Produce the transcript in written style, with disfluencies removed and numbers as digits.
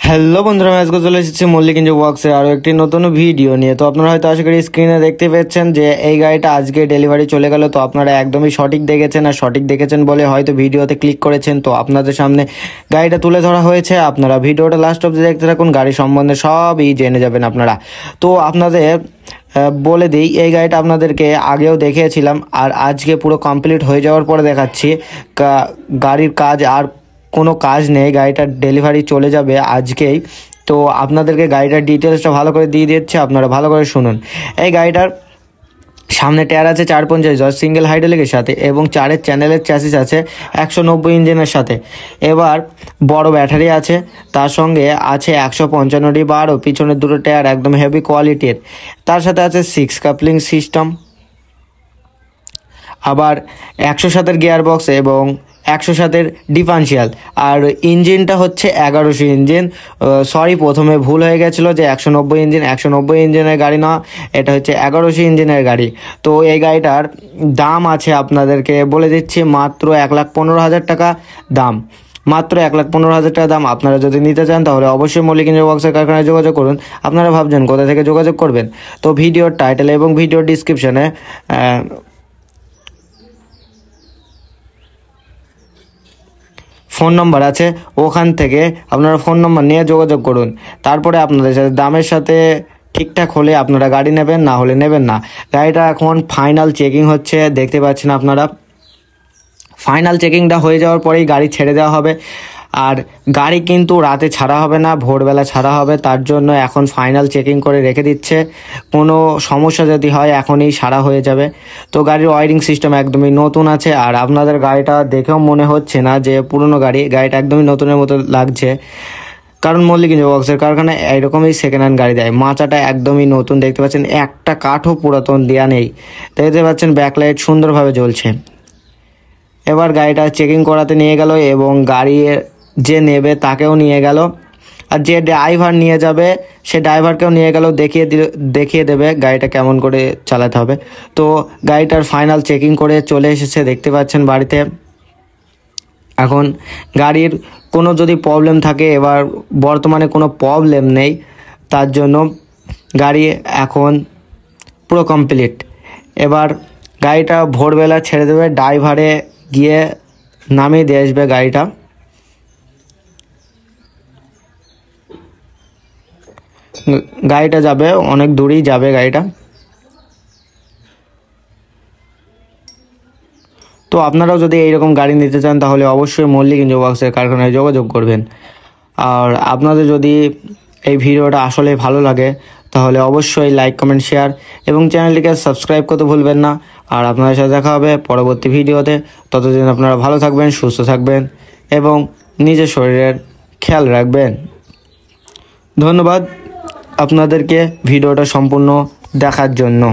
Hello বন্ধুরা, আমি আজকে চলে এসেছি মল্লিক ইঞ্জিন ওয়ার্কসের আরও একটি নতুন ভিডিও নিয়ে। তো আপনারা হয়তো আশা করি স্ক্রিনে দেখতে পাচ্ছেন যে এই গাড়িটা আজকে ডেলিভারি চলে গেল। তো আপনারা একদমই সঠিক দেখেছেন, আর সঠিক দেখেছেন বলে হয়তো ভিডিওতে ক্লিক করেছেন। তো আপনাদের সামনে গাড়িটা তুলে ধরা হয়েছে। আপনারা ভিডিওটা লাস্ট অবধি দেখতে থাকুন, গাড়ি সম্বন্ধে সবই জেনে যাবেন আপনারা। তো আপনাদের বলে দিই, এই গাড়িটা আপনাদেরকে আগেও দেখিয়েছিলাম, আর আজকে পুরো কমপ্লিট হয়ে যাওয়ার পরে দেখাচ্ছি। গাড়ির কাজ আর কোনো কাজ নেই, গাড়িটার ডেলিভারি চলে যাবে আজকেই। তো আপনাদেরকে গাড়িটার ডিটেলসটা ভালো করে দিয়ে দিচ্ছে, আপনারা ভালো করে শুনুন। এই গাড়িটার সামনে টায়ার আছে 450 সিঙ্গেল হাইড্রোলিকের সাথে, এবং 4 চ্যানেলের চ্যাসিস আছে 190 ইঞ্জিনের সাথে। এবার বড় ব্যাটারি আছে, তার সঙ্গে আছে 155 বার ও পিছনের দুটো টায়ার একদম হেভি কোয়ালিটির। তার সাথে আছে 6 কাপলিং সিস্টেম, আবার 107 গিয়ার বক্স এবং 107 ডিফারেন্সিয়াল। আর ইঞ্জিনটা হচ্ছে 1100 ইঞ্জিন। প্রথমে ভুল হয়ে গেছিলো যে 190 ইঞ্জিন, 190 ইঞ্জিনের গাড়ি না, এটা হচ্ছে 1100 ইঞ্জিনের গাড়ি। তো এই গাড়িটার দাম আছে, আপনাদেরকে বলে দিচ্ছি, মাত্র 1,15,000 টাকা দাম। মাত্র 1,15,000 টাকা দাম। আপনারা যদি নিতে চান তাহলে অবশ্যই মল্লিক ইঞ্জিন ওয়ার্কসের কারখানায় যোগাযোগ করুন। আপনারা ভাবছেন কোথা থেকে যোগাযোগ করবেন, তো ভিডিওর টাইটেল এবং ভিডিওর ডিসক্রিপশনে ফোন নম্বর আছে, ওখান থেকে আপনারা ফোন নম্বর নিয়ে যোগাযোগ করুন। তারপরে আপনাদের সাথে দামের সাথে ঠিকঠাক হলে আপনারা গাড়ি নেবেন, না হলে নেবেন না। গাড়িটা এখন ফাইনাল চেকিং হচ্ছে, দেখতে পাচ্ছেন আপনারা। ফাইনাল চেকিংটা হয়ে যাওয়ার পরেই গাড়ি ছেড়ে দেওয়া হবে। আর গাড়ি কিন্তু রাতে ছাড়া হবে না, ভোরবেলা ছাড়া হবে। তার জন্য এখন ফাইনাল চেকিং করে রেখে দিচ্ছে, কোনো সমস্যা যদি হয় এখনই সারা হয়ে যাবে। তো গাড়ির ওয়ারিং সিস্টেম একদমই নতুন আছে, আর আপনাদের গাড়িটা দেখেও মনে হচ্ছে না যে পুরনো গাড়ি, গাড়িটা একদমই নতুনের মতো লাগছে। কারণ মল্লিক ইঞ্জিন ওয়ার্কসের কারখানায় এইরকমই সেকেন্ড হ্যান্ড গাড়ি দেয়। মাচাটা একদমই নতুন, দেখতে পাচ্ছেন একটা কাঠও পুরাতন দেওয়া নেই। দেখতে পাচ্ছেন ব্যাকলাইট সুন্দরভাবে জ্বলছে। এবার গাড়িটা চেকিং করাতে নিয়ে গেল, এবং গাড়ি যে নেবে তাকেও নিয়ে গেল, আর যে ড্রাইভার নিয়ে যাবে সে ড্রাইভারকেও নিয়ে গেল, দেখিয়ে দেবে গাড়িটা কেমন করে চালাতে হবে। তো গাড়িটার ফাইনাল চেকিং করে চলে এসেছে, দেখতে পাচ্ছেন বাড়িতে। এখন গাড়ির কোনো যদি প্রবলেম থাকে, এবার বর্তমানে কোনো প্রবলেম নেই, তার জন্য গাড়ি এখন পুরো কমপ্লিট। এবার গাড়িটা ভোরবেলা ছেড়ে দেবে, ড্রাইভারে গিয়ে নামিয়ে দিয়ে আসবে গাড়িটা। গাড়িটা যাবে অনেক দূরেই যাবে গাড়িটা। তো আপনারাও যদি এইরকম গাড়ি নিতে চান তাহলে অবশ্যই মল্লিক ইঞ্জিন ওয়ার্কসের কারখানায় যোগাযোগ করবেন। আর আপনাদের যদি এই ভিডিওটা আসলে ভালো লাগে তাহলে অবশ্যই লাইক, কমেন্ট, শেয়ার এবং চ্যানেলটিকে সাবস্ক্রাইব করতে ভুলবেন না। আর আপনাদের সাথে দেখা হবে পরবর্তী ভিডিওতে। ততদিন আপনারা ভালো থাকবেন, সুস্থ থাকবেন এবং নিজের শরীরের খেয়াল রাখবেন। ধন্যবাদ আপনাদেরকে ভিডিওটা সম্পূর্ণ দেখার জন্য।